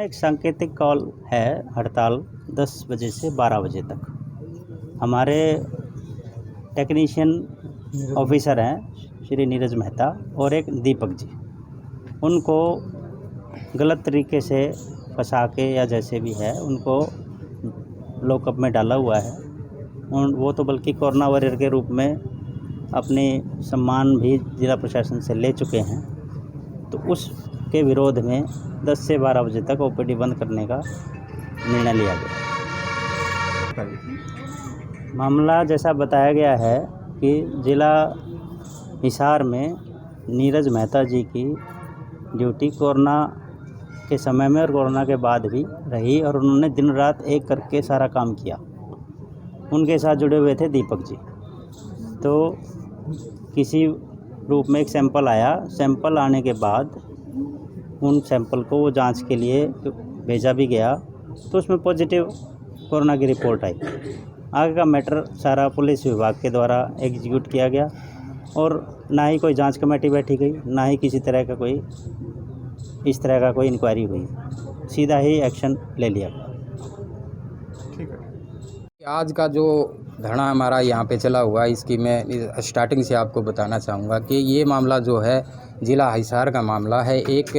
एक सांकेतिक कॉल है हड़ताल 10 बजे से 12 बजे तक। हमारे टेक्नीशियन ऑफिसर हैं श्री नीरज मेहता और एक दीपक जी, उनको गलत तरीके से फंसा के या जैसे भी है उनको लॉकअप में डाला हुआ है। वो तो बल्कि कोरोना वॉरियर के रूप में अपने सम्मान भी जिला प्रशासन से ले चुके हैं। तो उसके विरोध में 10 से 12 बजे तक ओपीडी बंद करने का निर्णय लिया गया। मामला जैसा बताया गया है कि जिला हिसार में नीरज मेहता जी की ड्यूटी कोरोना के समय में और कोरोना के बाद भी रही और उन्होंने दिन रात एक करके सारा काम किया। उनके साथ जुड़े हुए थे दीपक जी। तो किसी रूप में एक सैंपल आया, सैंपल आने के बाद उन सैंपल को वो जांच के लिए भेजा भी गया, तो उसमें पॉजिटिव कोरोना की रिपोर्ट आई। आगे का मैटर सारा पुलिस विभाग के द्वारा एग्जीक्यूट किया गया और ना ही कोई जांच कमेटी बैठी गई, ना ही किसी तरह का कोई इस तरह का कोई इंक्वायरी हुई, सीधा ही एक्शन ले लिया गया। ठीक है। आज का जो धरना हमारा यहाँ पे चला हुआ, इसकी मैं स्टार्टिंग से आपको बताना चाहूँगा कि ये मामला जो है जिला हिसार का मामला है। एक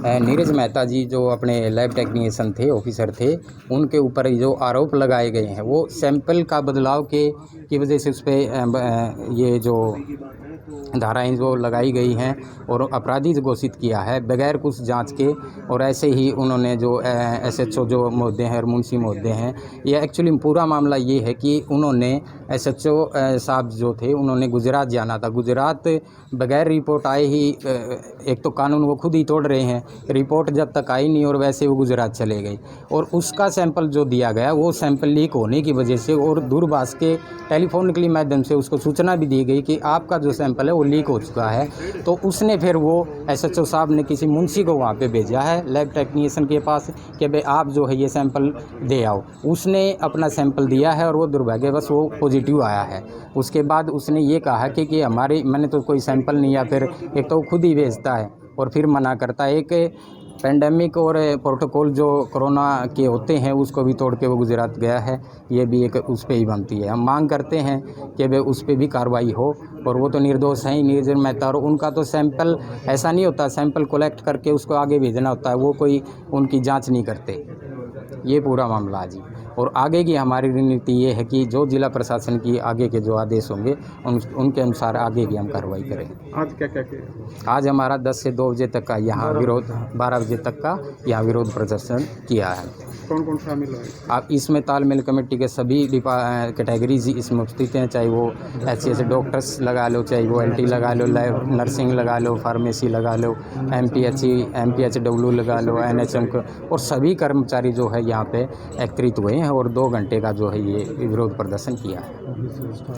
नीरज मेहता जी जो अपने लैब टेक्नीशियन थे, ऑफिसर थे, उनके ऊपर जो आरोप लगाए गए हैं वो सैंपल का बदलाव की वजह से उस पर ये जो धाराएं जो लगाई गई हैं और अपराधी घोषित किया है बगैर कुछ जांच के। और ऐसे ही उन्होंने जो एसएचओ जो महोदय हैं और मुंशी महोदय हैं, ये एक्चुअली पूरा मामला ये है कि उन्होंने एसएचओ साहब जो थे उन्होंने गुजरात जाना था। गुजरात बगैर रिपोर्ट आए ही, एक तो कानून वो खुद ही तोड़ रहे हैं, रिपोर्ट जब तक आई नहीं और वैसे वो गुजरात चले गए। और उसका सैंपल जो दिया गया वो सैंपल लीक होने की वजह से और दूरभाष के टेलीफोनिकली माध्यम से उसको सूचना भी दी गई कि आपका जो सैंपल है वो लीक हो चुका है। तो उसने फिर वो एसएचओ साहब ने किसी मुंशी को वहाँ पे भेजा है लैब टेक्नीशियन के पास कि भाई आप जो है ये सैंपल दे आओ। उसने अपना सैंपल दिया है और वो दुर्भाग्यवश वो पॉजिटिव आया है। उसके बाद उसने ये कहा कि मैंने तो कोई सैंपल नहीं, या फिर एक तो खुद ही भेजता है और फिर मना करता है। एक पेंडेमिक और प्रोटोकॉल जो कोरोना के होते हैं उसको भी तोड़ के वो गुजरात गया है, ये भी एक उस पर ही बनती है। हम मांग करते हैं कि वे उस पर भी कार्रवाई हो, और वो तो निर्दोष हैं ही नीरज मेहता। और उनका तो सैंपल ऐसा नहीं होता, सैंपल कलेक्ट करके उसको आगे भेजना होता है, वो कोई उनकी जांच नहीं करते। ये पूरा मामला जी। और आगे की हमारी रणनीति ये है कि जो जिला प्रशासन की आगे के जो आदेश होंगे उनके अनुसार आगे की हम कार्रवाई करें। आज क्या क्या किया? आज हमारा 10 से 2 बजे तक का यहाँ विरोध, 12 बजे तक का यहाँ विरोध प्रदर्शन किया है। कौन कौन शामिल है? आप इसमें तालमेल कमेटी के सभी कैटेगरीज इसमें उपस्थित हैं, चाहे वो HCS डॉक्टर्स लगा लो, चाहे वो LT लगा लो, लैब नर्सिंग लगा लो, फार्मेसी लगा लो, MPHW लगा लो, NHM, और सभी कर्मचारी जो है यहाँ पे एकत्रित हुए हैं और 2 घंटे का जो है ये विरोध प्रदर्शन किया है।